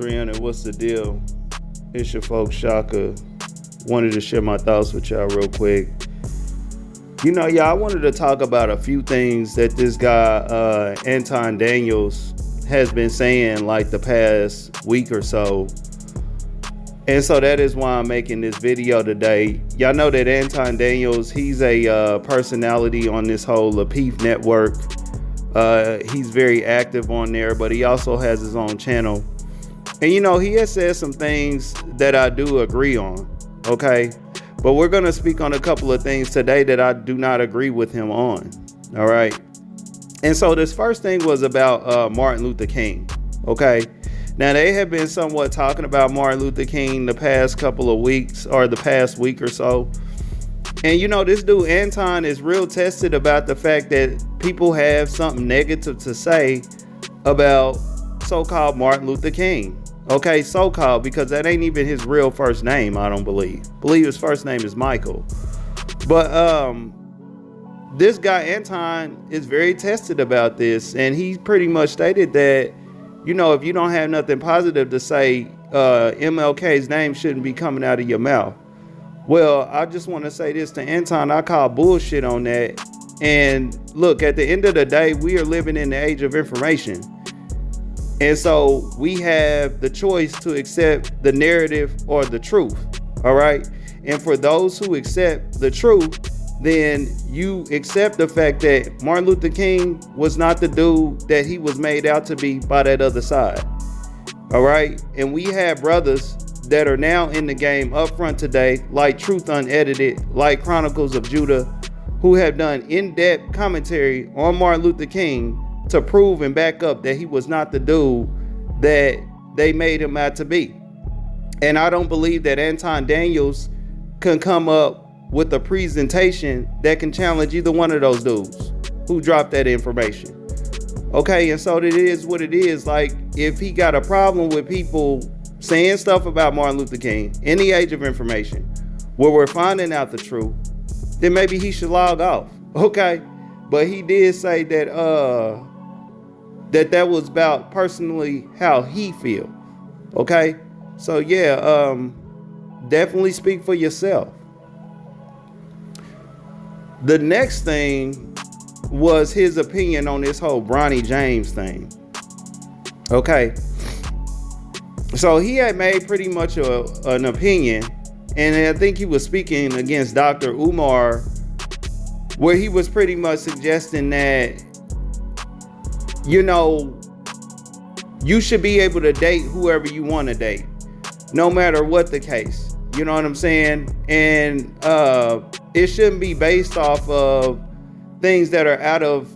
300, what's the deal? It's your folks, Shaka. Wanted to share my thoughts with y'all real quick. Y'all, I wanted to talk about a few things that this guy, Anton Daniels, has been saying like the past week or so. And so that is why I'm making this video today. Y'all know that Anton Daniels, he's a personality on this whole Lapeef network. He's very active on there, but he also has his own channel. And he has said some things that I do agree on, okay? But we're going to speak on a couple of things today that I do not agree with him on, all right? And so this first thing was about Martin Luther King, okay? Now, they have been somewhat talking about Martin Luther King the past couple of weeks or the past week or so. And this dude Anton is real tested about the fact that people have something negative to say about so-called Martin Luther King. Okay, so-called, because that ain't even his real first name, I don't believe. His first name is Michael. But this guy Anton is very tested about this, and he pretty much stated that, if you don't have nothing positive to say, MLK's name shouldn't be coming out of your mouth. Well, I just want to say this to Anton. I call bullshit on that. And look, at the end of the day, we are living in the age of information. And so we have the choice to accept the narrative or the truth. All right. And for those who accept the truth, then you accept the fact that Martin Luther King was not the dude that he was made out to be by that other side. All right. And we have brothers that are now in the game up front today, like Truth Unedited, like Chronicles of Judah, who have done in-depth commentary on Martin Luther King to prove and back up that he was not the dude that they made him out to be. And I don't believe that Anton Daniels can come up with a presentation that can challenge either one of those dudes who dropped that information. Okay, and so it is what it is. Like, if he got a problem with people saying stuff about Martin Luther King in the age of information where we're finding out the truth, then maybe he should log off. Okay, but he did say that that was about personally how he feel. Okay, so yeah, definitely speak for yourself. The next thing was his opinion on this whole Bronny James thing. Okay, so he had made pretty much an opinion, and I think he was speaking against Dr. Umar, where he was pretty much suggesting that, you should be able to date whoever you want to date, no matter what the case. You know what I'm saying? And it shouldn't be based off of things that are out of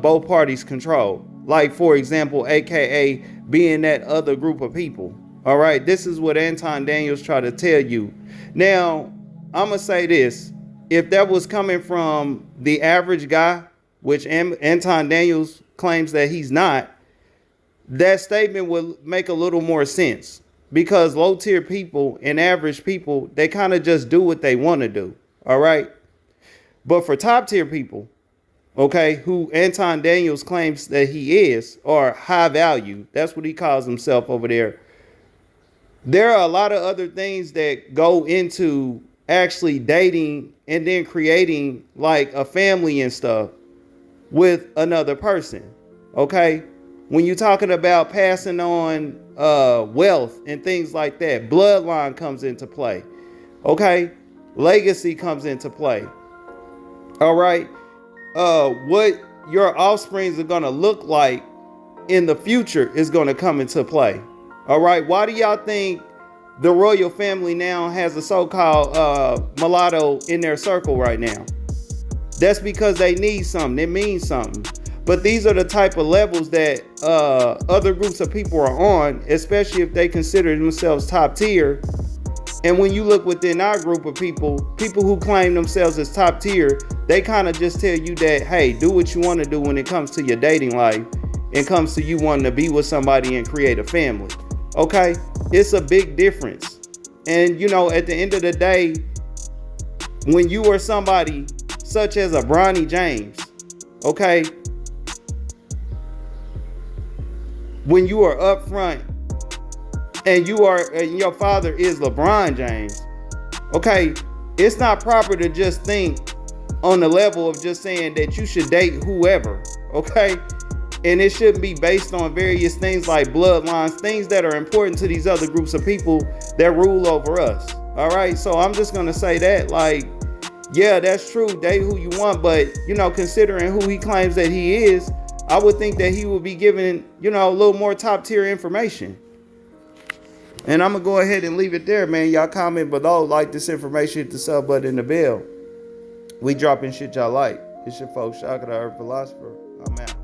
both parties' control. Like, for example, AKA being that other group of people. All right, this is what Anton Daniels tried to tell you. Now, I'm going to say this. If that was coming from the average guy, which Anton Daniels claims that he's not, that statement would make a little more sense, because low tier people and average people, they kind of just do what they want to do. All right. But for top tier people, okay, who Anton Daniels claims that he is, or high value, that's what he calls himself over there. There are a lot of other things that go into actually dating and then creating like a family and stuff with another person. Okay, when you're talking about passing on wealth and things like that, bloodline comes into play. Okay, legacy comes into play. All right, what your offsprings are gonna look like in the future is gonna come into play. All right, why do y'all think the royal family now has a so-called mulatto in their circle right now? That's because they need something. It means something. But these are the type of levels that other groups of people are on, especially if they consider themselves top tier. And when you look within our group of people who claim themselves as top tier, they kind of just tell you that, hey, do what you want to do when it comes to your dating life and comes to you wanting to be with somebody and create a family. Okay, it's a big difference. And at the end of the day, when you are somebody such as a Bronny James, okay, when you are upfront and your father is LeBron James, okay, it's not proper to just think on the level of just saying that you should date whoever, okay? And it shouldn't be based on various things like bloodlines, things that are important to these other groups of people that rule over us. All right, so I'm just gonna say that, like, yeah, that's true, date who you want, but considering who he claims that he is, I would think that he would be given, a little more top tier information. And I'm gonna go ahead and leave it there, man. Y'all comment below, like this information, hit the sub button and the bell. We dropping shit y'all like. It's your folks, Shaka the Earth Philosopher. I'm out.